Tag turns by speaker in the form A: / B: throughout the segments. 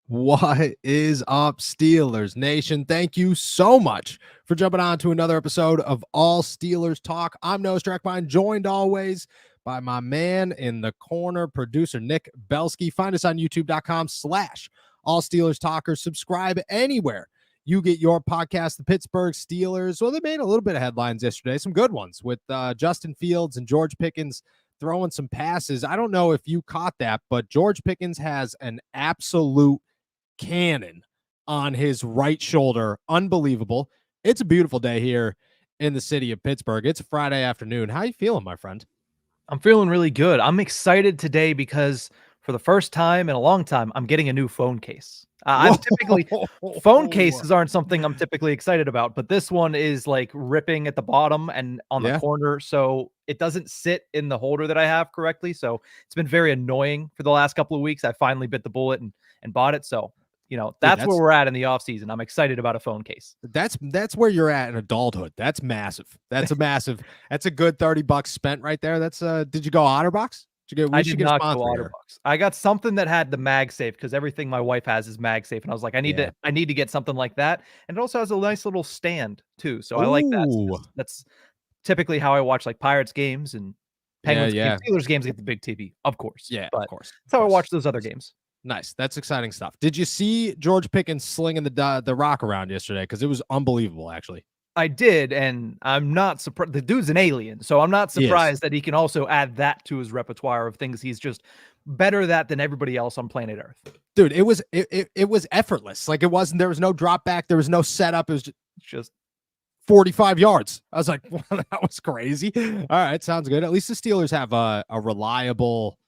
A: What is up, Steelers Nation? Thank you so much for jumping on to another episode of All Steelers Talk. I'm Noah Strackbine, joined always by my man in the corner, producer Nick Belsky. Find us on youtube.com/All Steelers Talkers. Subscribe anywhere you get your podcast. The Pittsburgh Steelers, well, they made a little bit of headlines yesterday, some good ones with Justin Fields and George Pickens throwing some passes. I don't know if you caught that, but George Pickens has an absolute cannon on his right shoulder. Unbelievable. It's a beautiful day here in the city of Pittsburgh. It's a Friday afternoon. How you feeling, my friend?
B: I'm feeling really good. I'm excited today because for the first time in a long time, I'm getting a new phone case. I'm typically phone cases aren't something I'm typically excited about, but this one is like ripping at the bottom and on the corner, so it doesn't sit in the holder that I have correctly. So it's been very annoying for the last couple of weeks. I finally bit the bullet and bought it. So that's where we're at in the off season. I'm excited about a phone case.
A: That's where you're at in adulthood. That's massive. That's a good $30 spent right there. That's did you go OtterBox?
B: I did not go OtterBox. I got something that had the MagSafe because everything my wife has is MagSafe, and I was like, I need to get something like that. And it also has a nice little stand too, so I like that. That's typically how I watch like Pirates games and Penguins games. Steelers games get the big TV, of course.
A: Yeah,
B: but
A: of course.
B: That's how I watch those other games.
A: Nice. That's exciting stuff. Did you see George Pickens slinging the rock around yesterday? Because it was unbelievable, actually.
B: I did, and I'm not surprised. The dude's an alien, so I'm not surprised that he can also add that to his repertoire of things he's just better at than everybody else on planet Earth.
A: Dude, it was effortless. Like, there was no drop back, there was no setup. It was just 45 yards. I was like, well, that was crazy. All right, sounds good. At least the Steelers have a reliable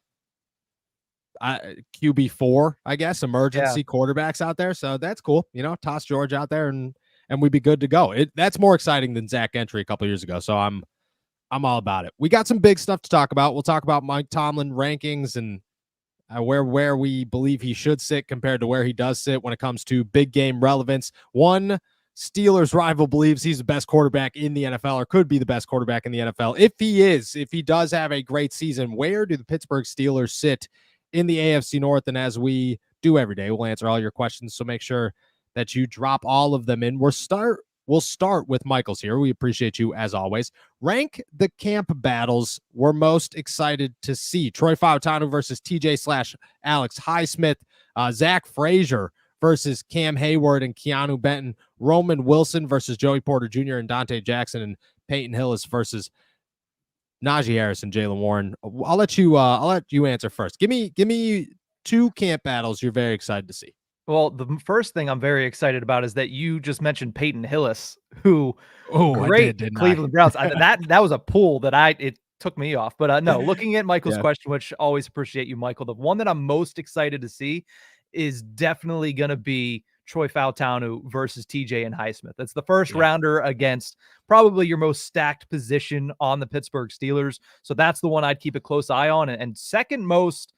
A: QB4, I guess, emergency quarterbacks out there. So that's cool. Toss George out there and we'd be good to go. That's more exciting than Zach Gentry a couple years ago. So I'm all about it. We got some big stuff to talk about. We'll talk about Mike Tomlin rankings and where we believe he should sit compared to where he does sit when it comes to big game relevance. One Steelers rival believes he's the best quarterback in the NFL or could be the best quarterback in the NFL. If he does have a great season, where do the Pittsburgh Steelers sit in the AFC North? And as we do every day, we'll answer all your questions. So make sure that you drop all of them in. We'll start with Michael's here. We appreciate you as always. Rank the camp battles we're most excited to see. Troy Fautanu versus TJ/Alex Highsmith. Zach Frazier versus Cam Hayward and Keanu Benton. Roman Wilson versus Joey Porter Jr. and Dante Jackson. And Peyton Hillis versus Najee Harris and Jaylen Warren. I'll let you answer first. Give me two camp battles you're very excited to see.
B: Well, the first thing I'm very excited about is that you just mentioned Peyton Hillis, who great Cleveland Browns. That was a pull that it took me off. But no, looking at Michael's question, which always appreciate you, Michael. The one that I'm most excited to see is definitely going to be Troy Fautanu versus TJ and Highsmith. That's the first rounder against probably your most stacked position on the Pittsburgh Steelers. So that's the one I'd keep a close eye on. And second most,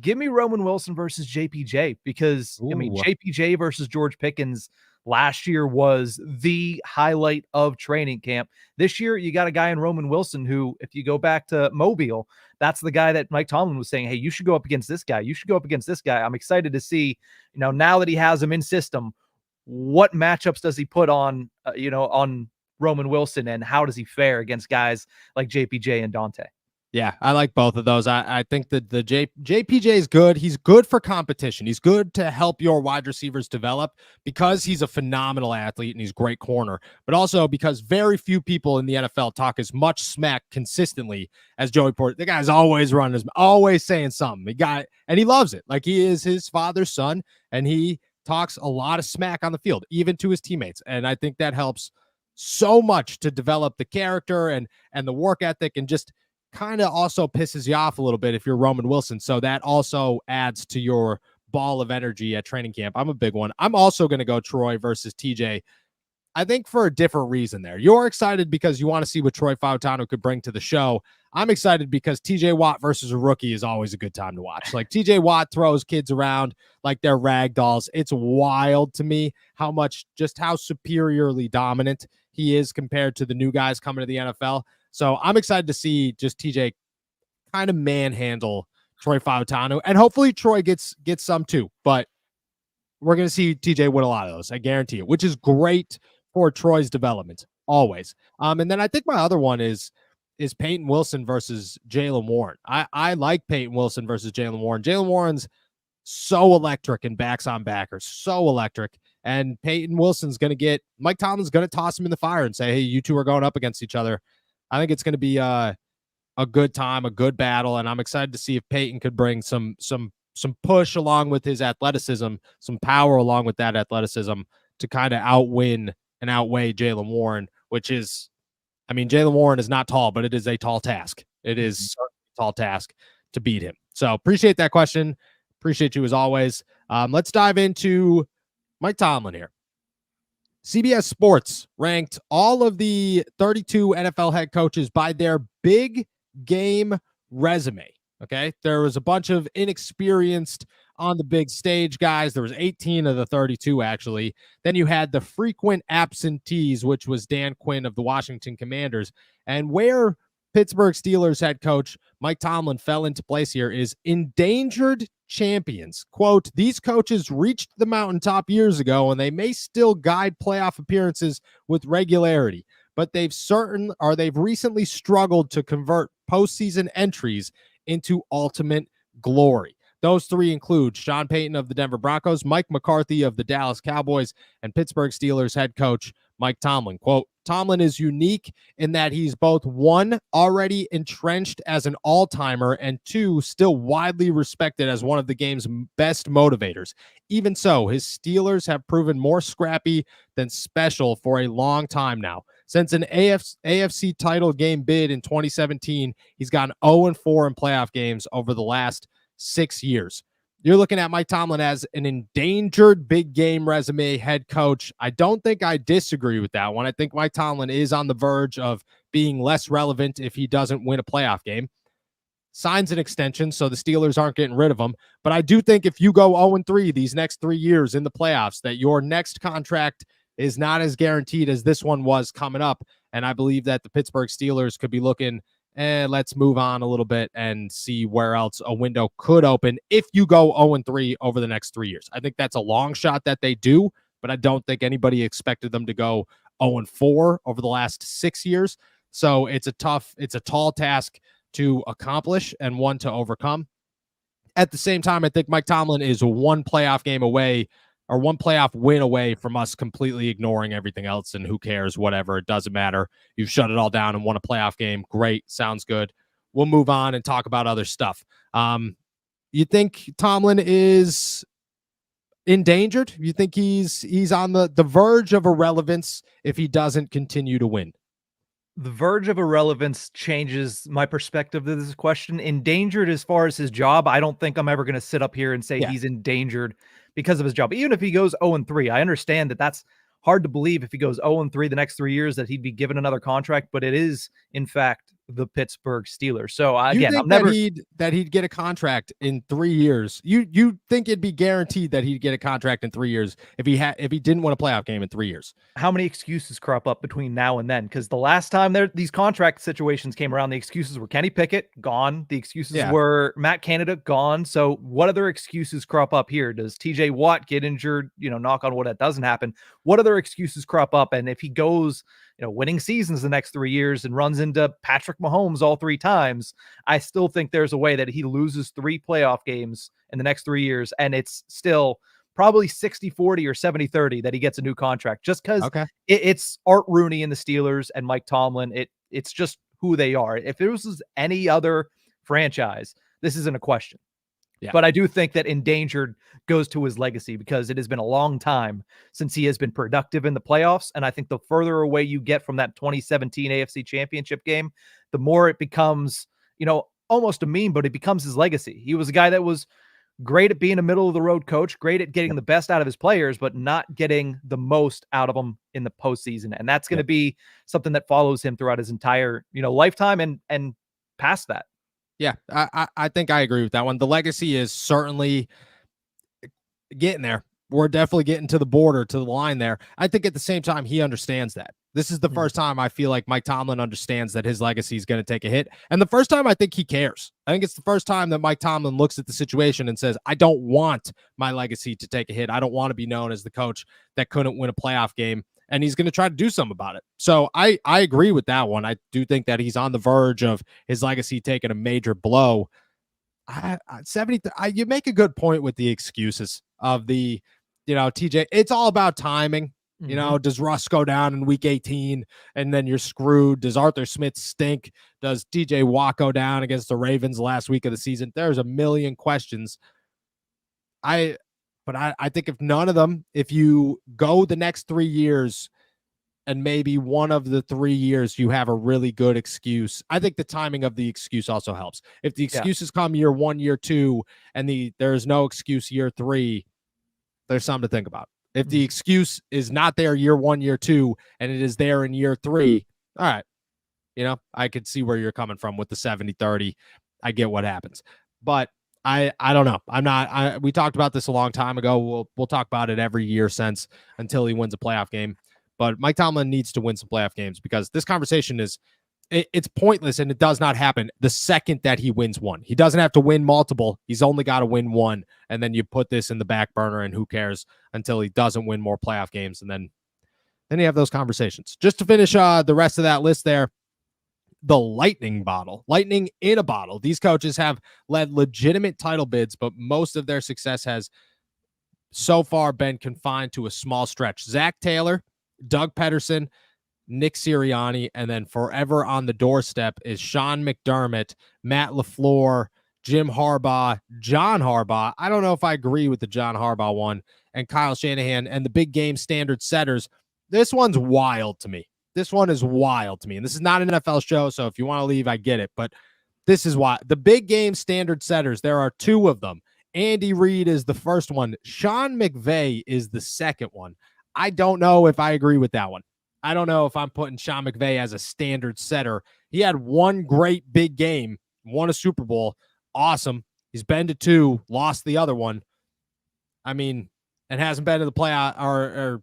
B: give me Roman Wilson versus JPJ, because JPJ versus George Pickens last year was the highlight of training camp. This year, you got a guy in Roman Wilson who, if you go back to Mobile, that's the guy that Mike Tomlin was saying, hey, you should go up against this guy. You should go up against this guy. I'm excited to see, now that he has him in system, what matchups does he put on, on Roman Wilson, and how does he fare against guys like JPJ and Dante?
A: Yeah, I like both of those. I think that the JPJ is good. He's good for competition. He's good to help your wide receivers develop because he's a phenomenal athlete and he's a great corner, but also because very few people in the NFL talk as much smack consistently as Joey Porter. The guy's always running, always saying something. And he loves it. Like, he is his father's son, and he talks a lot of smack on the field, even to his teammates. And I think that helps so much to develop the character and the work ethic, and just kind of also pisses you off a little bit if you're Roman Wilson. So that also adds to your ball of energy at training camp. I'm a big one. I'm also going to go Troy versus TJ. I think for a different reason there. You're excited because you want to see what Troy Fautanu could bring to the show. I'm excited because TJ Watt versus a rookie is always a good time to watch. Like, TJ Watt throws kids around like they're rag dolls. It's wild to me how superiorly dominant he is compared to the new guys coming to the NFL. So I'm excited to see just TJ kind of manhandle Troy Fautanu, and hopefully Troy gets some too. But we're going to see TJ win a lot of those. I guarantee it, which is great for Troy's development always. And then I think my other one is Peyton Wilson versus Jaylen Warren. I like Peyton Wilson versus Jaylen Warren. Jaylen Warren's so electric in backs on backers, so electric. And Peyton Wilson's going to get, Mike Tomlin's going to toss him in the fire and say, hey, you two are going up against each other. I think it's going to be a good time, a good battle. And I'm excited to see if Peyton could bring some push along with his athleticism, some power along with that athleticism to kind of outwin and outweigh Jaylen Warren, which is, I mean, Jaylen Warren is not tall, but it is a tall task. It is a tall task to beat him. So appreciate that question. Appreciate you as always. Let's dive into Mike Tomlin here. CBS Sports ranked all of the 32 NFL head coaches by their big game resume. Okay. There was a bunch of inexperienced on the big stage guys. There was 18 of the 32, actually. Then you had the frequent absentees, which was Dan Quinn of the Washington Commanders. And where Pittsburgh Steelers head coach Mike Tomlin fell into place here is endangered champions. Quote, these coaches reached the mountaintop years ago and they may still guide playoff appearances with regularity, but they've recently struggled to convert postseason entries into ultimate glory. Those three include Sean Payton of the Denver Broncos, Mike McCarthy of the Dallas Cowboys, and Pittsburgh Steelers head coach Mike Tomlin. Quote, Tomlin is unique in that he's both one, already entrenched as an all-timer, and two, still widely respected as one of the game's best motivators. Even so, his Steelers have proven more scrappy than special for a long time now. Since an AFC title game bid in 2017, he's gone 0-4 in playoff games over the last 6 years. You're looking at Mike Tomlin as an endangered big game resume head coach. I don't think I disagree with that one. I think Mike Tomlin is on the verge of being less relevant if he doesn't win a playoff game. Signs an extension, so the Steelers aren't getting rid of him. But I do think if you go 0-3 these next 3 years in the playoffs, that your next contract is not as guaranteed as this one was coming up. And I believe that the Pittsburgh Steelers could be looking, let's move on a little bit and see where else a window could open if you go 0-3 over the next 3 years. I think that's a long shot that they do, but I don't think anybody expected them to go 0-4 over the last 6 years. So it's a tall task to accomplish and one to overcome. At the same time, I think Mike Tomlin is one playoff game away or one playoff win away from us completely ignoring everything else and who cares, whatever. It doesn't matter. You've shut it all down and won a playoff game. Great. Sounds good. We'll move on and talk about other stuff. You think Tomlin is endangered? You think he's on the verge of irrelevance if he doesn't continue to win?
B: The verge of irrelevance changes my perspective to this question. Endangered as far as his job, I don't think I'm ever going to sit up here and say he's endangered because of his job. Even if he goes 0-3, I understand that that's hard to believe if he goes 0-3 the next 3 years that he'd be given another contract, but it is, in fact, the Pittsburgh Steelers. So again, I'm never
A: that he'd get a contract in 3 years. You think it'd be guaranteed that he'd get a contract in 3 years if he didn't win a playoff game in 3 years?
B: How many excuses crop up between now and then? Because the last time these contract situations came around, the excuses were Kenny Pickett gone. The excuses were Matt Canada gone. So what other excuses crop up here? Does TJ Watt get injured? Knock on wood, that doesn't happen. What other excuses crop up? And if he goes, winning seasons the next 3 years and runs into Patrick Mahomes all 3 times, I still think there's a way that he loses 3 playoff games in the next 3 years. And it's still probably 60-40 or 70-30 that he gets a new contract just because it's Art Rooney and the Steelers and Mike Tomlin. It's just who they are. If it was any other franchise, this isn't a question. Yeah. But I do think that endangered goes to his legacy because it has been a long time since he has been productive in the playoffs. And I think the further away you get from that 2017 AFC Championship game, the more it becomes, almost a meme, but it becomes his legacy. He was a guy that was great at being a middle of the road coach, great at getting the best out of his players, but not getting the most out of them in the postseason. And that's going to be something that follows him throughout his entire, lifetime and past that.
A: Yeah, I think I agree with that one. The legacy is certainly getting there. we're definitely getting to the border, to the line there. I think at the same time, he understands that. This is the first time I feel like Mike Tomlin understands that his legacy is going to take a hit. And the first time I think he cares. I think it's the first time that Mike Tomlin looks at the situation and says, I don't want my legacy to take a hit. I don't want to be known as the coach that couldn't win a playoff game. And he's going to try to do something about it. So I agree with that one. I do think that he's on the verge of his legacy taking a major blow. 70, you make a good point with the excuses of the, TJ. It's all about timing. Does Russ go down in week 18 and then you're screwed? Does Arthur Smith stink? Does TJ Watt go down against the Ravens last week of the season? There's a million questions. But I think if none of them, if you go the next 3 years and maybe one of the 3 years you have a really good excuse, I think the timing of the excuse also helps. If the excuses come year 1, year 2, and there's no excuse year 3, there's something to think about. If the excuse is not there year 1, year 2, and it is there in year 3, all right. I could see where you're coming from with the 70-30. I get what happens. But I don't know. We talked about this a long time ago. We'll talk about it every year since until he wins a playoff game. But Mike Tomlin needs to win some playoff games because this conversation it's pointless and it does not happen the second that he wins one. He doesn't have to win multiple. He's only got to win one. And then you put this in the back burner and who cares until he doesn't win more playoff games. And then you have those conversations. Just to finish the rest of that list there, the lightning in a bottle. These coaches have led legitimate title bids, but most of their success has so far been confined to a small stretch. Zach Taylor, Doug Peterson, Nick Sirianni, and then forever on the doorstep is Sean McDermott, Matt LaFleur, Jim Harbaugh, John Harbaugh. I don't know if I agree with the John Harbaugh one, and Kyle Shanahan, and the big game standard setters. This one's wild to me. This one is wild to me. And this is not an NFL show, so if you want to leave, I get it. But this is why. The big game standard setters, there are 2 of them. Andy Reid is the first one. Sean McVay is the second one. I don't know if I agree with that one. I don't know if I'm putting Sean McVay as a standard setter. He had one great big game, won a Super Bowl. Awesome. He's been to 2, lost the other one. I mean, and hasn't been to the playoff or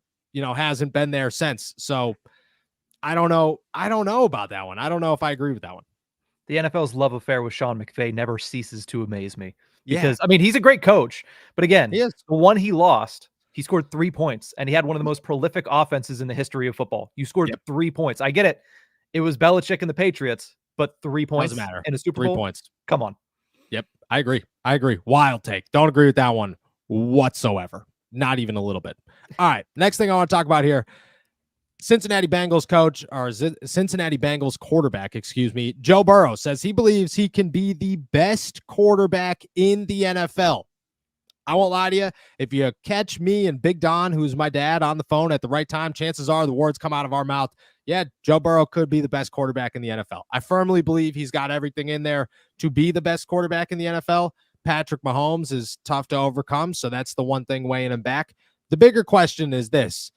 A: hasn't been there since. So I don't know. I don't know about that one. I don't know if I agree with that one.
B: The NFL's love affair with Sean McVay never ceases to amaze me because, I mean, he's a great coach, but again, the one he lost, he scored 3 points, and he had one of the most prolific offenses in the history of football. You scored 3 points. I get it. It was Belichick and the Patriots, but 3 points
A: doesn't matter.
B: In a Super Bowl.
A: 3 points.
B: Come on.
A: Yep. I agree. Wild take. Don't agree with that one whatsoever. Not even a little bit. All right. Next thing I want to talk about here. Cincinnati Bengals quarterback, Joe Burrow says he believes he can be the best quarterback in the NFL. I won't lie to you. If you catch me and Big Don, who's my dad, on the phone at the right time, chances are the words come out of our mouth. Yeah, Joe Burrow could be the best quarterback in the NFL. I firmly believe he's got everything in there to be the best quarterback in the NFL. Patrick Mahomes is tough to overcome, so that's the one thing weighing him back. The bigger question is this.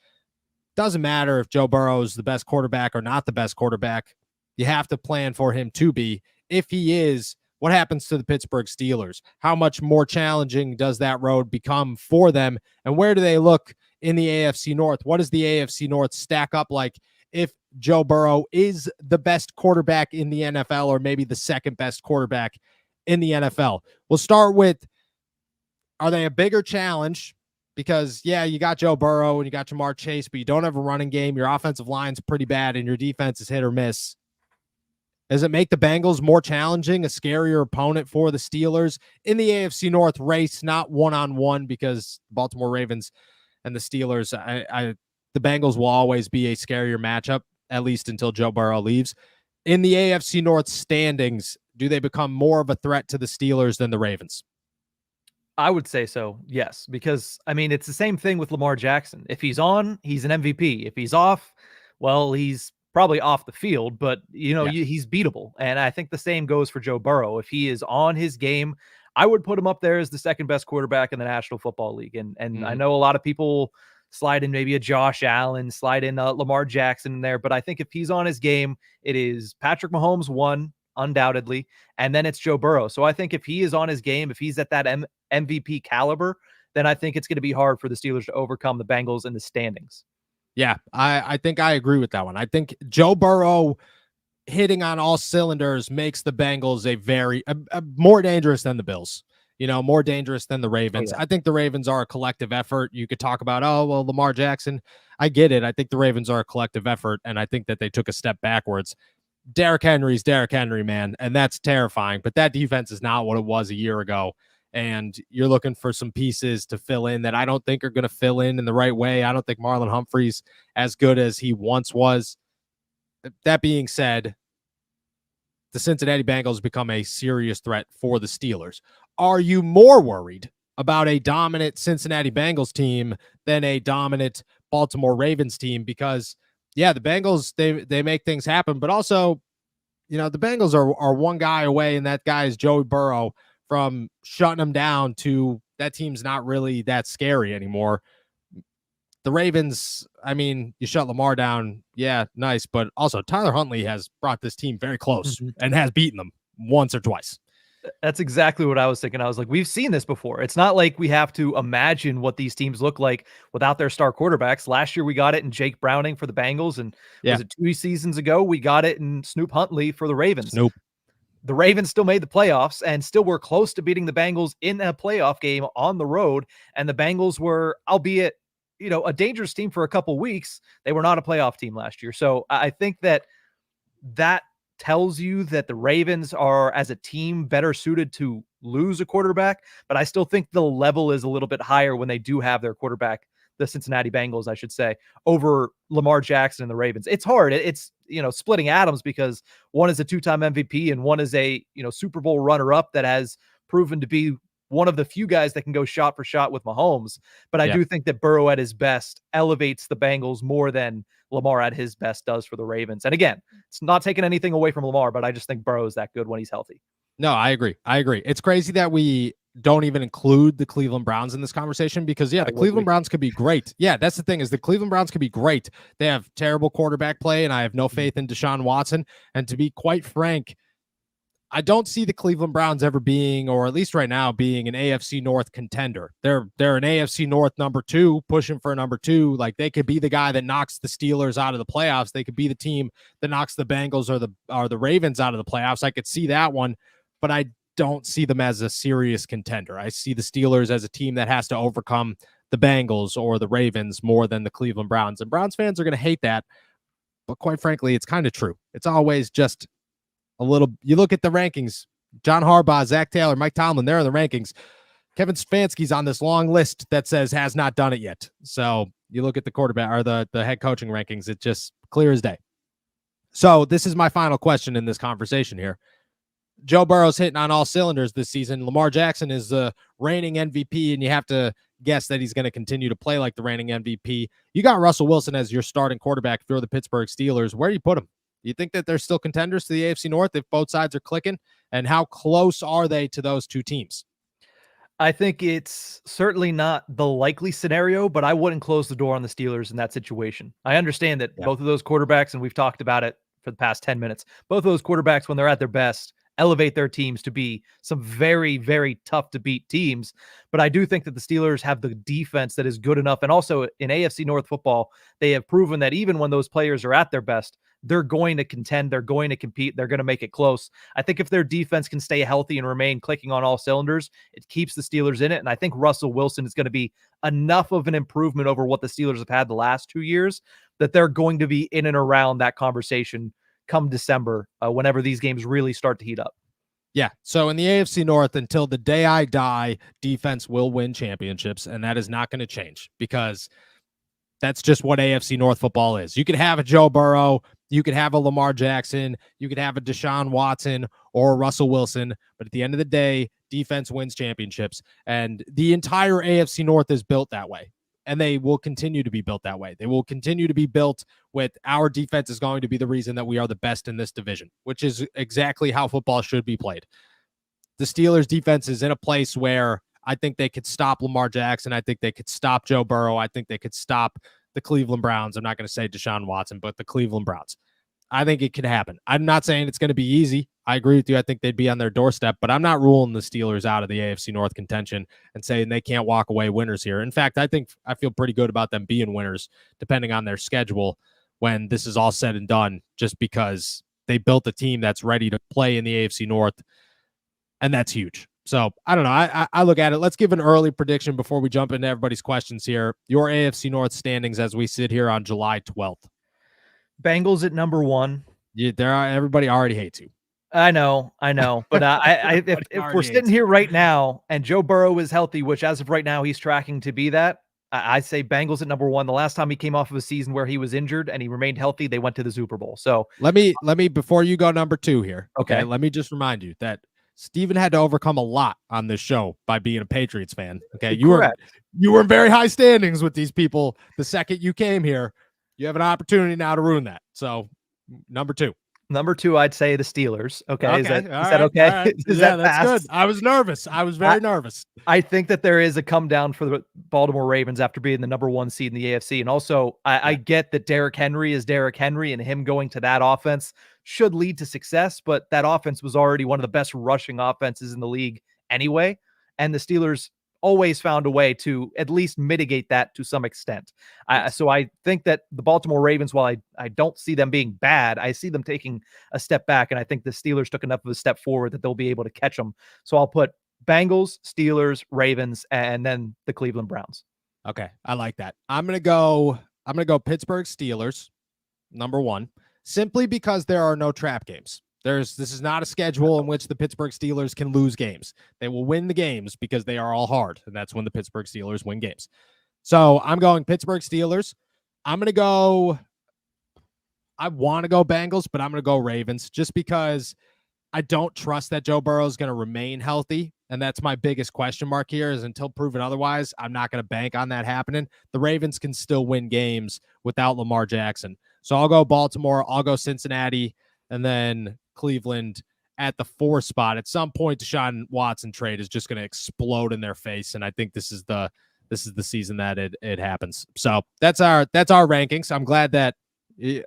A: Doesn't matter if Joe Burrow is the best quarterback or not the best quarterback. You have to plan for him to be. If he is, what happens to the Pittsburgh Steelers? How much more challenging does that road become for them? And where do they look in the AFC North? What does the AFC North stack up like if Joe Burrow is the best quarterback in the NFL or maybe the second best quarterback in the NFL? We'll start with, are they a bigger challenge? Because, you got Joe Burrow and you got Jamar Chase, but you don't have a running game. Your offensive line's pretty bad and your defense is hit or miss. Does it make the Bengals more challenging, a scarier opponent for the Steelers in the AFC North race, not one-on-one, because Baltimore Ravens and the Steelers, the Bengals will always be a scarier matchup, at least until Joe Burrow leaves. In the AFC North standings, do they become more of a threat to the Steelers than the Ravens?
B: I would say so, yes, because, I mean, it's the same thing with Lamar Jackson. If he's on, he's an MVP. If he's off, well, he's probably off the field, but, he's beatable. And I think the same goes for Joe Burrow. If he is on his game, I would put him up there as the second best quarterback in the National Football League. And I know a lot of people slide in maybe a Josh Allen, slide in Lamar Jackson in there, but I think if he's on his game, it is Patrick Mahomes, one, undoubtedly, and then it's Joe Burrow. So I think if he is on his game, if he's at that MVP caliber, then I think it's going to be hard for the Steelers to overcome the Bengals in the standings.
A: Yeah, I think I agree with that one. I think Joe Burrow hitting on all cylinders makes the Bengals a more dangerous than the Bills. More dangerous than the Ravens. I think the Ravens are a collective effort. You could talk about, Lamar Jackson. I get it. I think the Ravens are a collective effort, and I think that they took a step backwards. Derrick Henry's Derrick Henry, man, and that's terrifying. But that defense is not what it was a year ago, and you're looking for some pieces to fill in that I don't think are going to fill in the right way. I don't think Marlon Humphrey's as good as he once was. That being said, the Cincinnati Bengals become a serious threat for the Steelers. Are you more worried about a dominant Cincinnati Bengals team than a dominant Baltimore Ravens team? Because, yeah, the Bengals, they make things happen, but also, the Bengals are one guy away, and that guy is Joey Burrow, from shutting them down to that team's not really that scary anymore. The Ravens, I mean, you shut Lamar down, yeah, nice, but also Tyler Huntley has brought this team very close and has beaten them once or twice.
B: That's exactly what I was thinking. I was like, we've seen this before. It's not like we have to imagine what these teams look like without their star quarterbacks. Last year, we got it in Jake Browning for the Bengals, and was it 2 seasons ago, we got it in Snoop Huntley for the Ravens. The Ravens still made the playoffs and still were close to beating the Bengals in a playoff game on the road, and the Bengals were, albeit a dangerous team for a couple weeks, they were not a playoff team last year. So I think that tells you that the Ravens are, as a team, better suited to lose a quarterback, but I still think the level is a little bit higher when they do have their quarterback, the Cincinnati Bengals, I should say, over Lamar Jackson and the Ravens. It's hard. It's, splitting atoms, because one is a 2-time MVP and one is a, Super Bowl runner-up that has proven to be one of the few guys that can go shot for shot with Mahomes. But I do think that Burrow at his best elevates the Bengals more than Lamar at his best does for the Ravens. And again, it's not taking anything away from Lamar, but I just think Burrow is that good when he's healthy.
A: No, I agree. It's crazy that we don't even include the Cleveland Browns in this conversation, because the Cleveland Browns could be great. Yeah, that's the thing, is the Cleveland Browns could be great. They have terrible quarterback play, and I have no faith in Deshaun Watson. And to be quite frank, I don't see the Cleveland Browns ever being, or at least right now, being an AFC North contender. They're an AFC North number 2, pushing for a number 2. Like, they could be the guy that knocks the Steelers out of the playoffs. They could be the team that knocks the Bengals or the Ravens out of the playoffs. I could see that one, but I don't see them as a serious contender. I see the Steelers as a team that has to overcome the Bengals or the Ravens more than the Cleveland Browns. And Browns fans are going to hate that, but quite frankly, it's kind of true. It's always just a little. You look at the rankings, John Harbaugh, Zach Taylor, Mike Tomlin, they're in the rankings. Kevin Stefanski's on this long list that says has not done it yet. So you look at the quarterback or the head coaching rankings, it's just clear as day. So this is my final question in this conversation here. Joe Burrow's hitting on all cylinders this season. Lamar Jackson is the reigning MVP, and you have to guess that he's going to continue to play like the reigning MVP. You got Russell Wilson as your starting quarterback for the Pittsburgh Steelers. Where do you put him? Do you think that they're still contenders to the AFC North if both sides are clicking? And how close are they to those two teams?
B: I think it's certainly not the likely scenario, but I wouldn't close the door on the Steelers in that situation. I understand that both of those quarterbacks, and we've talked about it for the past 10 minutes, both of those quarterbacks, when they're at their best, elevate their teams to be some very, very tough to beat teams. But I do think that the Steelers have the defense that is good enough. And also in AFC North football, they have proven that even when those players are at their best, they're going to contend, they're going to compete, they're going to make it close. I think if their defense can stay healthy and remain clicking on all cylinders, it keeps the Steelers in it. And I think Russell Wilson is going to be enough of an improvement over what the Steelers have had the last 2 years that they're going to be in and around that conversation come December, whenever these games really start to heat up.
A: Yeah. So in the AFC North, until the day I die, defense will win championships, and that is not going to change, because that's just what AFC North football is. You could have a Joe Burrow, you could have a Lamar Jackson, you could have a Deshaun Watson or a Russell Wilson, but at the end of the day, defense wins championships, and the entire AFC North is built that way. And they will continue to be built that way. They will continue to be built with our defense is going to be the reason that we are the best in this division, which is exactly how football should be played. The Steelers defense is in a place where I think they could stop Lamar Jackson. I think they could stop Joe Burrow. I think they could stop the Cleveland Browns. I'm not going to say Deshaun Watson, but the Cleveland Browns. I think it could happen. I'm not saying it's going to be easy. I agree with you. I think they'd be on their doorstep, but I'm not ruling the Steelers out of the AFC North contention and saying they can't walk away winners here. In fact, I feel pretty good about them being winners, depending on their schedule when this is all said and done, just because they built a team that's ready to play in the AFC North, and that's huge. So I don't know. I look at it. Let's give an early prediction before we jump into everybody's questions here. Your AFC North standings as we sit here on July 12th.
B: Bengals at number 1.
A: Yeah, everybody already hates you.
B: I know, but if we're sitting here right now and Joe Burrow is healthy, which as of right now he's tracking to be that, I say Bengals at number 1. The last time he came off of a season where he was injured and he remained healthy, they went to the Super Bowl. So
A: let me before you go number 2 here. Okay, let me just remind you that Steven had to overcome a lot on this show by being a Patriots fan. Okay, you were in very high standings with these people the second you came here. You have an opportunity now to ruin that. So number 2.
B: Number 2, I'd say the Steelers. Okay. Is that okay?
A: Right. That's good. I was nervous. I was very nervous.
B: I think that there is a come down for the Baltimore Ravens after being the number 1 seed in the AFC. And also, I get that Derrick Henry is Derrick Henry, and him going to that offense should lead to success. But that offense was already one of the best rushing offenses in the league anyway. And the Steelers always found a way to at least mitigate that to some extent. So I think that the Baltimore Ravens, while I don't see them being bad, I see them taking a step back, and I think the Steelers took enough of a step forward that they'll be able to catch them. So I'll put Bengals, Steelers, Ravens, and then the Cleveland Browns.
A: Okay, I like that. I'm gonna go Pittsburgh Steelers, number 1, simply because there are no trap games. This is not a schedule in which the Pittsburgh Steelers can lose games. They will win the games because they are all hard, and that's when the Pittsburgh Steelers win games. So I'm going Pittsburgh Steelers. I want to go Bengals, but I'm going to go Ravens just because I don't trust that Joe Burrow is going to remain healthy, and that's my biggest question mark here is until proven otherwise, I'm not going to bank on that happening. The Ravens can still win games without Lamar Jackson. So I'll go Baltimore, I'll go Cincinnati, and then Cleveland at the 4 spot. At some point, Deshaun Watson trade is just going to explode in their face, and I think this is the season that it happens. So that's our rankings. I'm glad that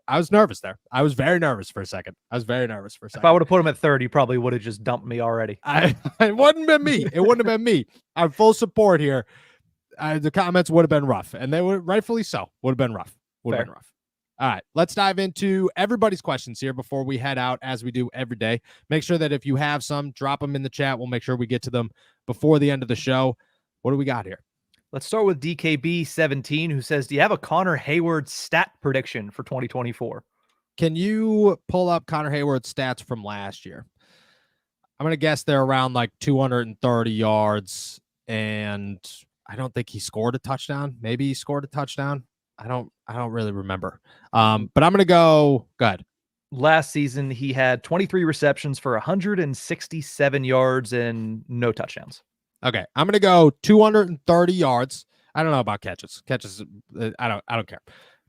A: I was nervous there. I was very nervous for a second. If
B: I would have put him at 3rd, he probably would have just dumped me already.
A: It wouldn't have been me. It wouldn't have been me. I'm full support here. The comments would have been rough, and they would rightfully so. Would have been rough. All right, let's dive into everybody's questions here before we head out, as we do every day. Make sure that if you have some, drop them in the chat. We'll make sure we get to them before the end of the show. What do we got here?
B: Let's start with DKB17, who says, do you have a Connor Hayward stat prediction for 2024?
A: Can you pull up Connor Hayward's stats from last year? I'm going to guess they're around like 230 yards, and I don't think he scored a touchdown. Maybe he scored a touchdown. I don't really remember. But I'm going to go ahead.
B: Last season, he had 23 receptions for 167 yards and no touchdowns.
A: Okay. I'm going to go 230 yards. I don't know about catches. I don't care.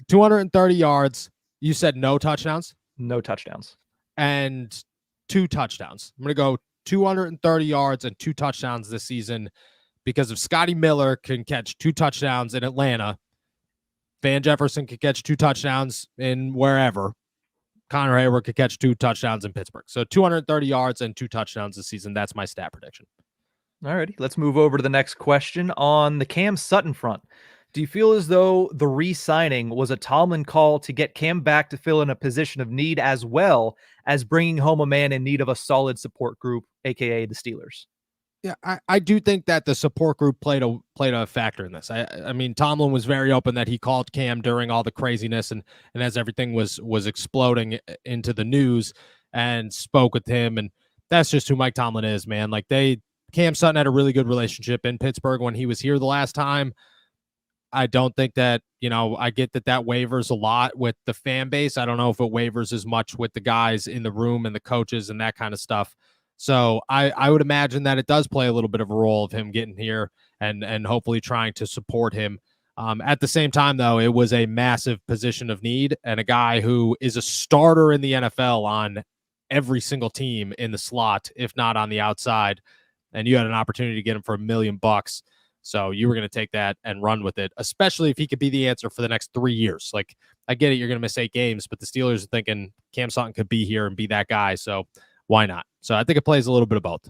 A: 230 yards. You said no touchdowns?
B: No touchdowns.
A: And 2 touchdowns. I'm going to go 230 yards and 2 touchdowns this season because if Scotty Miller can catch 2 touchdowns in Atlanta, Van Jefferson could catch 2 touchdowns in wherever. Connor Hayward could catch 2 touchdowns in Pittsburgh. So 230 yards and 2 touchdowns this season. That's my stat prediction.
B: All righty. Let's move over to the next question on the Cam Sutton front. Do you feel as though the re-signing was a Tomlin call to get Cam back to fill in a position of need as well as bringing home a man in need of a solid support group, aka the Steelers?
A: Yeah, I do think that the support group played a factor in this. I mean, Tomlin was very open that he called Cam during all the craziness and as everything was exploding into the news and spoke with him. And that's just who Mike Tomlin is, man. Like Cam Sutton had a really good relationship in Pittsburgh when he was here the last time. I don't think that, I get that wavers a lot with the fan base. I don't know if it wavers as much with the guys in the room and the coaches and that kind of stuff. So I would imagine that it does play a little bit of a role of him getting here and hopefully trying to support him. At the same time, though, it was a massive position of need and a guy who is a starter in the NFL on every single team in the slot, if not on the outside. And you had an opportunity to get him for $1 million. So you were going to take that and run with it, especially if he could be the answer for the next 3 years. Like, I get it, you're going to miss 8 games, but the Steelers are thinking Cam Sutton could be here and be that guy. So why not? So I think it plays a little bit of both.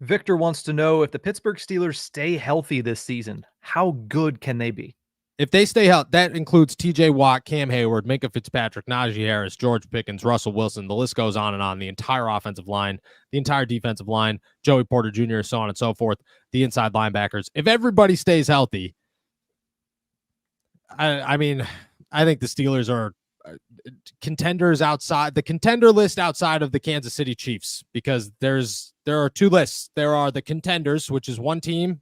B: Victor wants to know, if the Pittsburgh Steelers stay healthy this season, how good can they be?
A: If they stay healthy, that includes TJ Watt, Cam Hayward, Minkah Fitzpatrick, Najee Harris, George Pickens, Russell Wilson. The list goes on and on. The entire offensive line, the entire defensive line, Joey Porter Jr., so on and so forth, the inside linebackers. If everybody stays healthy, I mean, I think the Steelers are contenders outside the contender list outside of the Kansas City Chiefs, because there are 2 lists. There are the contenders, which is one team.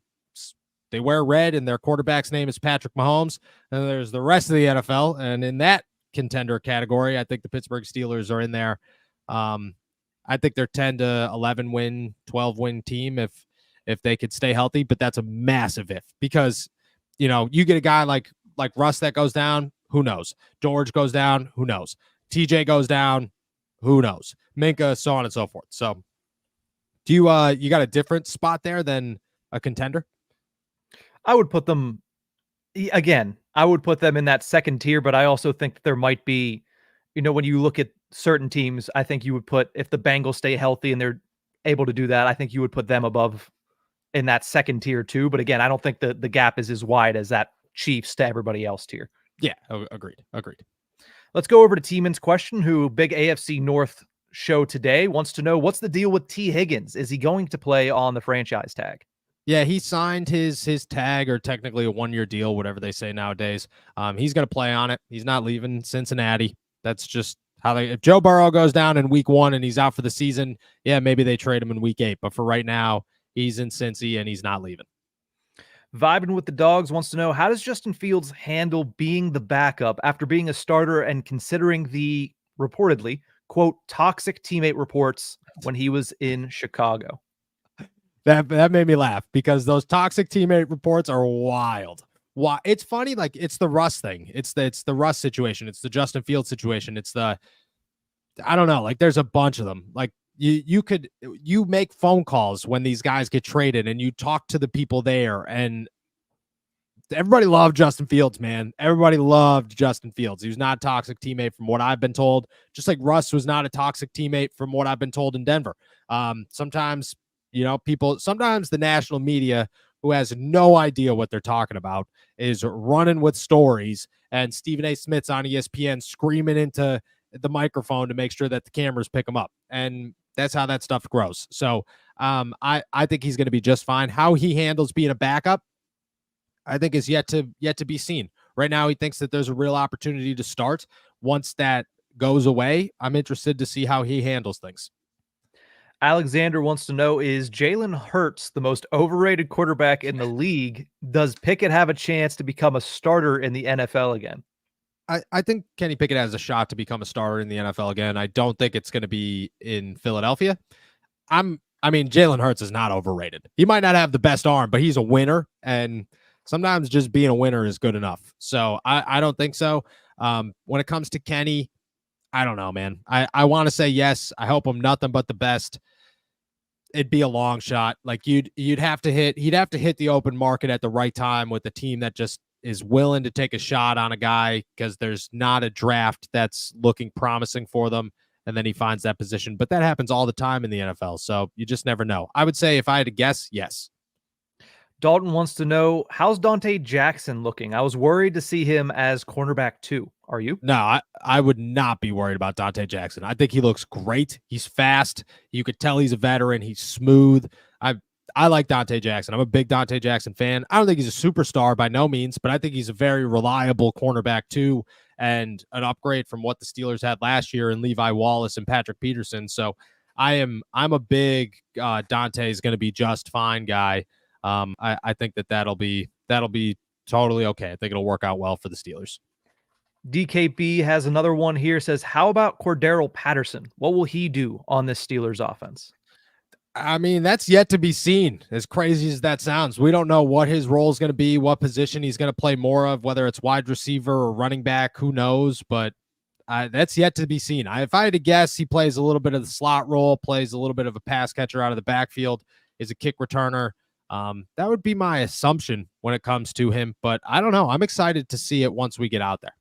A: They wear red, and their quarterback's name is Patrick Mahomes. And there's the rest of the NFL. And in that contender category, I think the Pittsburgh Steelers are in there. I think they're 10 to 11 win, 12 win team if they could stay healthy. But that's a massive if, because, you know, you get a guy like Russ that goes down, who knows? George goes down, who knows? TJ goes down, who knows? Minkah, so on and so forth. So do you got a different spot there than a contender?
B: I would put them, again, I would put them in that second tier, but I also think that there might be, you know, when you look at certain teams, I think you would put, if the Bengals stay healthy and they're able to do that, I think you would put them above in that second tier too. But again, I don't think the gap is as wide as that Chiefs to everybody else tier.
A: Yeah, agreed.
B: Let's go over to T-Man's question, who big AFC North show today, wants to know, what's the deal with T. Higgins? Is he going to play on the franchise tag?
A: Yeah, he signed his tag, or technically a 1-year deal, whatever they say nowadays. He's going to play on it. He's not leaving Cincinnati. That's just how if Joe Burrow goes down in week 1 and he's out for the season, yeah, maybe they trade him in week 8. But for right now, he's in Cincy and he's not leaving.
B: Vibing with the Dogs wants to know, how does Justin Fields handle being the backup after being a starter and considering the reportedly, quote, toxic teammate reports when he was in Chicago?
A: That made me laugh, because those toxic teammate reports are wild. Why? It's funny, like, it's the Russ thing. It's the Russ situation. It's the Justin Fields situation. It's I don't know, like, there's a bunch of them. Like, you make phone calls when these guys get traded, and you talk to the people there, and everybody loved Justin Fields, man. Everybody loved Justin Fields. He was not a toxic teammate from what I've been told, just like Russ was not a toxic teammate from what I've been told in Denver. Sometimes, you know, sometimes the national media, who has no idea what they're talking about, is running with stories, and Stephen A. Smith's on ESPN screaming into the microphone to make sure that the cameras pick him up. And that's how that stuff grows. So I think he's going to be just fine. How he handles being a backup, I think, is yet to be seen. Right now, he thinks that there's a real opportunity to start. Once that goes away, I'm interested to see how he handles things.
B: Alexander wants to know, is Jalen Hurts the most overrated quarterback in the league? Does Pickett have a chance to become a starter in the NFL again?
A: I think Kenny Pickett has a shot to become a starter in the NFL again. I don't think it's going to be in Philadelphia. I mean, Jalen Hurts is not overrated. He might not have the best arm, but he's a winner, and sometimes just being a winner is good enough. So I don't think so. When it comes to Kenny, I don't know, man. I want to say yes. I hope him nothing but the best. It'd be a long shot. Like, he'd have to hit the open market at the right time with a team that just is willing to take a shot on a guy, because there's not a draft that's looking promising for them, and then he finds that position. But that happens all the time in the NFL, so you just never know. I would say, if I had to guess, yes.
B: Dalton wants to know, how's Dante Jackson looking? I was worried to see him as cornerback 2. Are you?
A: No, I would not be worried about Dante Jackson. I think he looks great. He's fast. You could tell he's a veteran. He's smooth. I like Dante Jackson. I'm a big Dante Jackson fan. I don't think he's a superstar by no means, but I think he's a very reliable cornerback too, and an upgrade from what the Steelers had last year in Levi Wallace and Patrick Peterson. So I'm a big Dante is going to be just fine guy. I think that'll be totally okay. I think it'll work out well for the Steelers.
B: DKB has another one here, says, how about Cordarrelle Patterson? What will he do on this Steelers offense?
A: I mean, that's yet to be seen, as crazy as that sounds. We don't know what his role is going to be, what position he's going to play more of, whether it's wide receiver or running back, who knows, but that's yet to be seen. If I had to guess, he plays a little bit of the slot role, plays a little bit of a pass catcher out of the backfield, is a kick returner. That would be my assumption when it comes to him, but I don't know. I'm excited to see it once we get out there.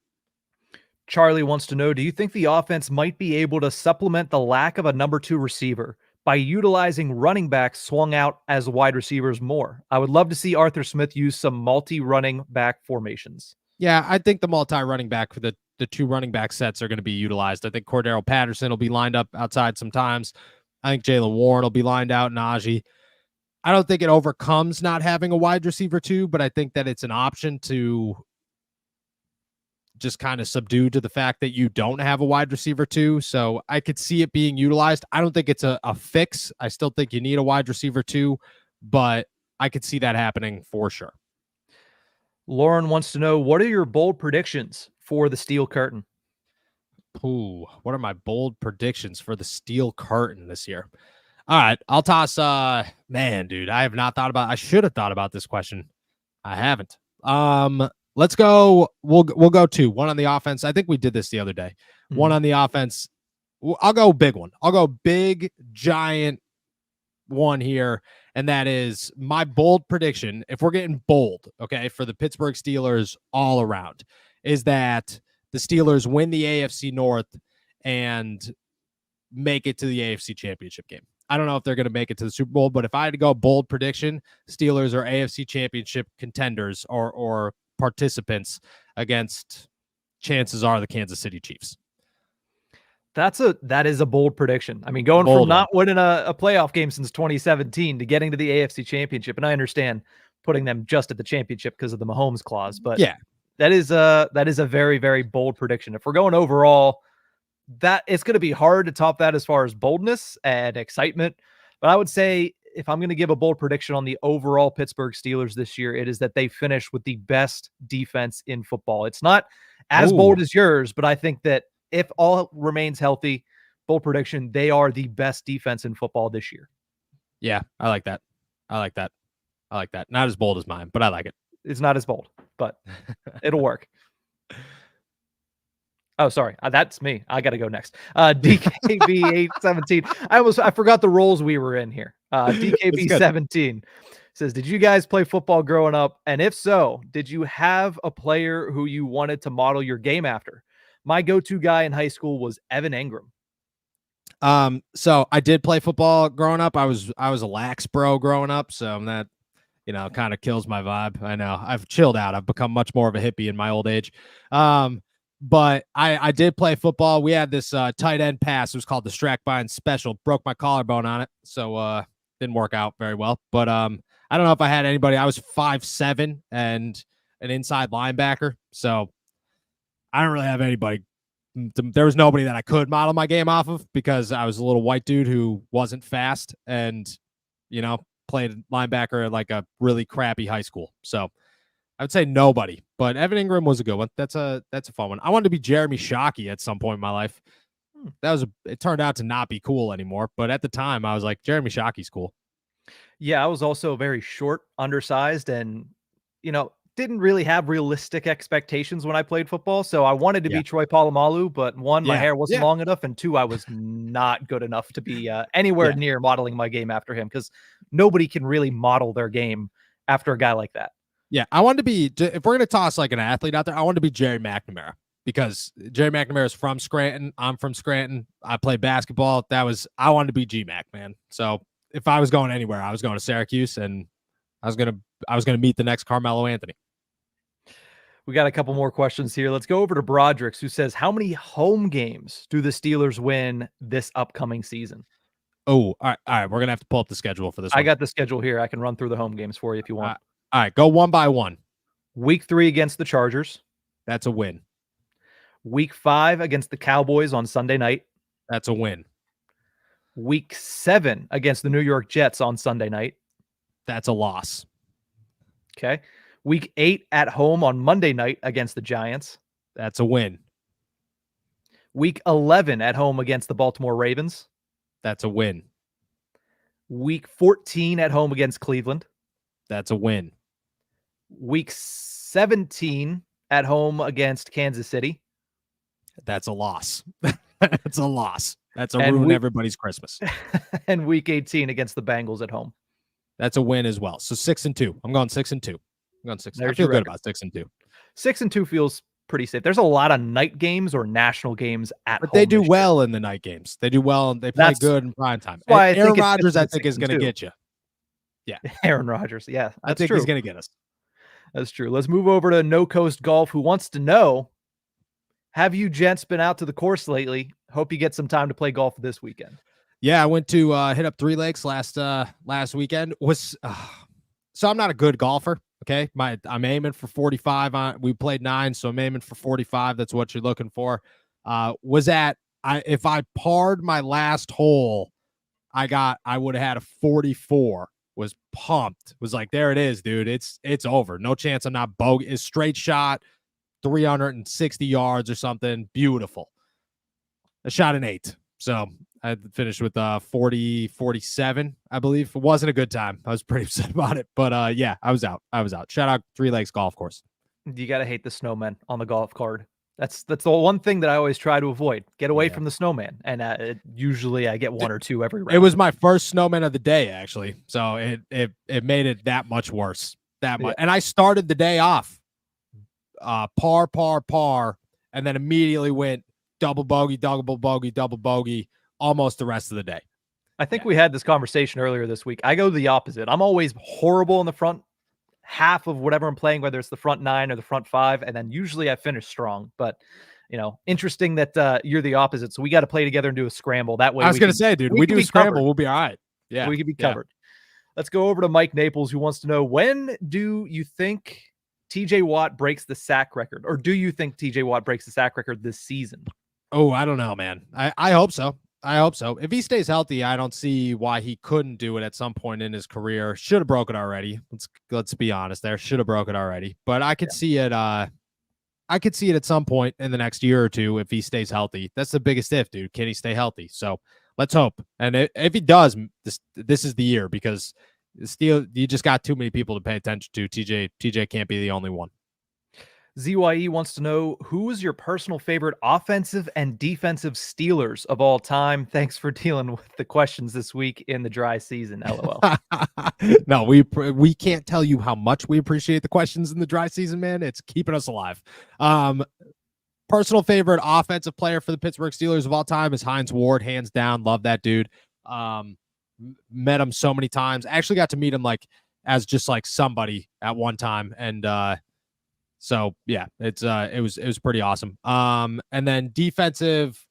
B: Charlie wants to know, do you think the offense might be able to supplement the lack of a number 2 receiver by utilizing running backs swung out as wide receivers more? I would love to see Arthur Smith use some multi-running back formations.
A: Yeah, I think the multi-running back for the 2 running back sets are going to be utilized. I think Cordero Patterson will be lined up outside sometimes. I think Jaylen Warren will be lined out, Najee. I don't think it overcomes not having a wide receiver 2, but I think that it's an option to just kind of subdue to the fact that you don't have a wide receiver 2. So I could see it being utilized. I don't think it's a fix. I still think you need a wide receiver 2, but I could see that happening for sure.
B: Lauren wants to know, what are your bold predictions for the Steel Curtain?
A: Ooh, what are my bold predictions for the Steel Curtain this year? All right, I'll toss man, dude, I have not thought about, I should have thought about this question. I haven't. Let's go. We'll go 2. 1 on the offense. I think we did this the other day. 1 on the offense. I'll go big one. I'll go big, giant one here. And that is my bold prediction. If we're getting bold, okay, for the Pittsburgh Steelers all around, is that the Steelers win the AFC North and make it to the AFC Championship game. I don't know if they're going to make it to the Super Bowl, but if I had to go bold prediction, Steelers are AFC Championship contenders or participants against, chances are, the Kansas City Chiefs.
B: That is a bold prediction. I mean, going from not winning a playoff game since 2017 to getting to the AFC Championship, and I understand putting them just at the championship because of the Mahomes clause, but
A: yeah,
B: that is a very, very bold prediction. If we're going overall, that it's going to be hard to top that as far as boldness and excitement. But I would say, if I'm going to give a bold prediction on the overall Pittsburgh Steelers this year, it is that they finish with the best defense in football. It's not as bold as yours, but I think that if all remains healthy, bold prediction, they are the best defense in football this year.
A: Yeah, I like that. I like that. I like that. Not as bold as mine, but I like it.
B: It's not as bold, but it'll work. Oh, sorry. That's me. I got to go next. DKB817. I forgot the roles we were in here. DKB17 says, did you guys play football growing up? And if so, did you have a player who you wanted to model your game after? My go-to guy in high school was Evan Ingram.
A: So I did play football growing up. I was a lax bro growing up, so that, kind of kills my vibe. I know I've chilled out. I've become much more of a hippie in my old age. But I did play football. We had this tight end pass. It was called the Strackbine Special. Broke my collarbone on it, so didn't work out very well. But I don't know if I had anybody. I was 5'7" and an inside linebacker, so I don't really have anybody. There was nobody that I could model my game off of because I was a little white dude who wasn't fast and, played linebacker at like a really crappy high school. So I would say nobody, but Evan Ingram was a good one. That's a fun one. I wanted to be Jeremy Shockey at some point in my life. It turned out to not be cool anymore, but at the time I was like, Jeremy Shockey's cool.
B: Yeah, I was also very short, undersized, and, didn't really have realistic expectations when I played football. So I wanted to be Troy Polamalu, but 1, my hair wasn't long enough, and 2, I was not good enough to be anywhere near modeling my game after him, because nobody can really model their game after a guy like that.
A: Yeah, I wanted to be, if we're going to toss like an athlete out there, I wanted to be Jerry McNamara, because Jerry McNamara is from Scranton. I'm from Scranton. I play basketball. I wanted to be G-Mac, man. So if I was going anywhere, I was going to Syracuse, and I was going to meet the next Carmelo Anthony.
B: We got a couple more questions here. Let's go over to Broderick's, who says, how many home games do the Steelers win this upcoming season?
A: Oh, all right. We're going to have to pull up the schedule for this one.
B: I got the schedule here. I can run through the home games for you if you want.
A: All right, go one by one.
B: Week 3 against the Chargers.
A: That's a win.
B: Week 5 against the Cowboys on Sunday night.
A: That's a win.
B: Week 7 against the New York Jets on Sunday night.
A: That's a loss.
B: Okay. Week 8 at home on Monday night against the Giants.
A: That's a win.
B: Week 11 at home against the Baltimore Ravens.
A: That's a win.
B: Week 14 at home against Cleveland.
A: That's a win.
B: Week 17 at home against Kansas City.
A: That's a loss. That's a loss. That's a ruin everybody's Christmas.
B: And week 18 against the Bengals at home.
A: That's a win as well. So 6-2. I'm going 6-2. I'm going 6. I feel good about 6-2.
B: 6-2 feels pretty safe. There's a lot of night games or national games at home.
A: But they do well in the night games. They do well. They play good in prime time.
B: Why
A: Aaron Rodgers, I think, is going to get you. Yeah.
B: Aaron Rodgers. Yeah.
A: I think he's going to get us.
B: That's true. Let's move over to No Coast Golf, who wants to know, have you gents been out to the course lately? Hope you get some time to play golf this weekend.
A: Yeah, I went to hit up Three Lakes last weekend. So I'm not a good golfer. Okay, I'm aiming for 45. We played 9, so I'm aiming for 45. That's what you're looking for. If I parred my last hole, I would have had a 44. Was pumped. Was like, there it is, dude. It's over. No chance I'm not bogey. It's straight shot, 360 yards or something. Beautiful. I shot an 8. So I finished with 47, I believe. It wasn't a good time. I was pretty upset about it. But yeah, I was out. Shout out Three Lakes Golf Course.
B: You got to hate the snowmen on the golf cart. That's the one thing that I always try to avoid. Get away from the snowman. And usually I get 1 or 2 every round.
A: It was my first snowman of the day, actually. So it made it that much worse. That much. And I started the day off par, and then immediately went double bogey, almost the rest of the day.
B: I think we had this conversation earlier this week. I go the opposite. I'm always horrible in the front half of whatever I'm playing, whether it's the front 9 or the front 5, and then usually I finish strong. But interesting that you're the opposite. So we got to play together and do a scramble. That way,
A: I was going to say, dude, we do a scramble, covered. We'll be all right. Yeah,
B: we can be covered. Let's go over to Mike Naples, who wants to know, when do you think TJ Watt breaks the sack record, or do you think TJ Watt breaks the sack record this season?
A: Oh, I don't know, man. I hope so. If he stays healthy, I don't see why he couldn't do it at some point in his career. Should have broke it already. Let's be honest there. Should have broke it already. But I could see it. I could see it at some point in the next year or two if he stays healthy. That's the biggest if, dude. Can he stay healthy? So let's hope. And if he does, this is the year, because you just got too many people to pay attention to. TJ can't be the only one.
B: ZYE wants to know, who is your personal favorite offensive and defensive Steelers of all time? Thanks for dealing with the questions this week in the dry season. LOL.
A: No, we can't tell you how much we appreciate the questions in the dry season, man. It's keeping us alive. Personal favorite offensive player for the Pittsburgh Steelers of all time is Hines Ward, hands down. Love that dude. Met him so many times. Actually got to meet him as just somebody at one time, and so yeah, it was pretty awesome. And then defensive,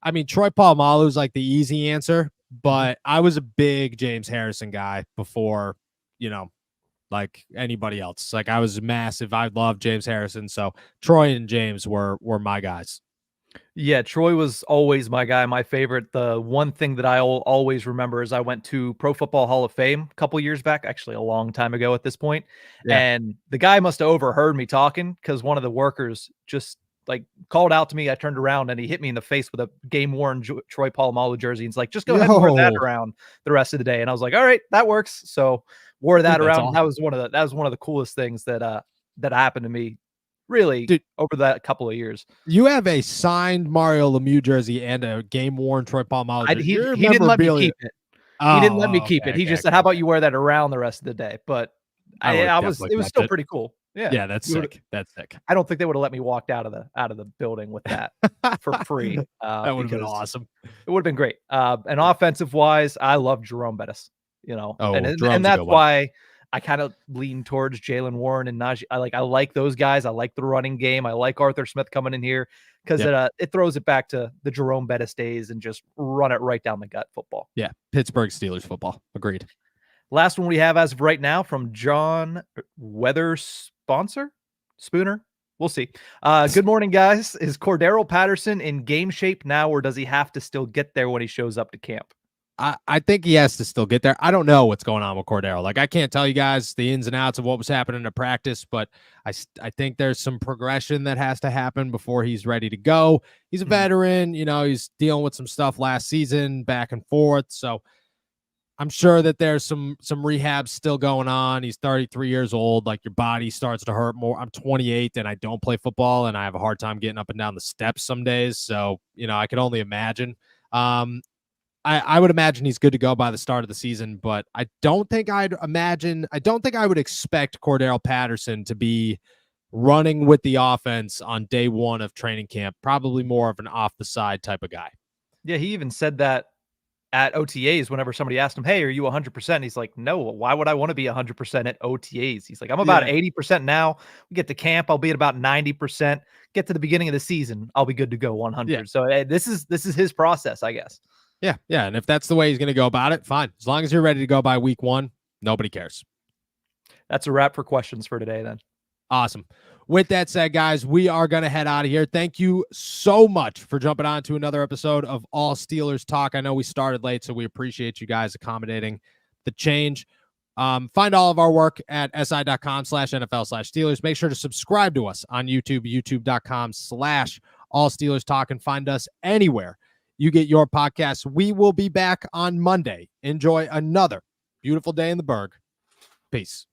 A: I mean, Troy Polamalu is the easy answer, but I was a big James Harrison guy before, anybody else. I was massive. I loved James Harrison. So Troy and James were my guys.
B: Yeah, Troy was always my guy, my favorite. The one thing that I'll always remember is I went to Pro Football Hall of Fame a couple years back, actually a long time ago at this point. Yeah. And the guy must have overheard me talking, because one of the workers just called out to me. I turned around and he hit me in the face with a game-worn Troy Polamalu jersey. He's like, just go ahead and wear that around the rest of the day. And I was like, all right, that works. So wore that around. Awesome. That was one of the coolest things that happened to me. Really, dude, over that couple of years.
A: You have a signed Mario Lemieux jersey and a game-worn Troy Polamalu jersey.
B: He didn't let me keep it. He didn't let me keep it. He just said, how about you wear that around the rest of the day? But it was still pretty cool. Yeah,
A: that's sick. That's sick.
B: I don't think they would have let me walk out of the building with that for free.
A: That would have been awesome.
B: It would have been great. And offensive wise, I love Jerome Bettis. And that's why I kind of lean towards Jaylen Warren and Najee. I like those guys. I like the running game. I like Arthur Smith coming in here, because it throws it back to the Jerome Bettis days and just run it right down the gut football.
A: Yeah, Pittsburgh Steelers football. Agreed.
B: Last one we have as of right now from John Spooner. We'll see. Good morning, guys. Is Cordero Patterson in game shape now, or does he have to still get there when he shows up to camp?
A: I think he has to still get there. I don't know what's going on with Cordero. I can't tell you guys the ins and outs of what was happening in practice, but I think there's some progression that has to happen before he's ready to go. He's a veteran, he's dealing with some stuff last season, back and forth. So I'm sure that there's some rehab still going on. He's 33 years old. Your body starts to hurt more. I'm 28 and I don't play football, and I have a hard time getting up and down the steps some days. So, I can only imagine. I would imagine he's good to go by the start of the season, but I don't think I would expect Cordero Patterson to be running with the offense on day one of training camp. Probably more of an off the side type of guy.
B: Yeah, he even said that at OTAs whenever somebody asked him, "Hey, are you 100%?" He's like, "No, why would I want to be 100% at OTAs?" He's like, "I'm about 80% now. We get to camp, I'll be at about 90%. Get to the beginning of the season, I'll be good to go 100." Yeah. So this is his process, I guess.
A: Yeah, and if that's the way he's going to go about it, fine. As long as you're ready to go by week 1, nobody cares.
B: That's a wrap for questions for today then.
A: Awesome. With that said, guys, we are going to head out of here. Thank you so much for jumping on to another episode of All Steelers Talk. I know we started late, so we appreciate you guys accommodating the change. Find all of our work at si.com/NFL/Steelers. Make sure to subscribe to us on YouTube, youtube.com/All Steelers Talk, and find us anywhere you get your podcasts. We will be back on Monday. Enjoy another beautiful day in the Berg. Peace.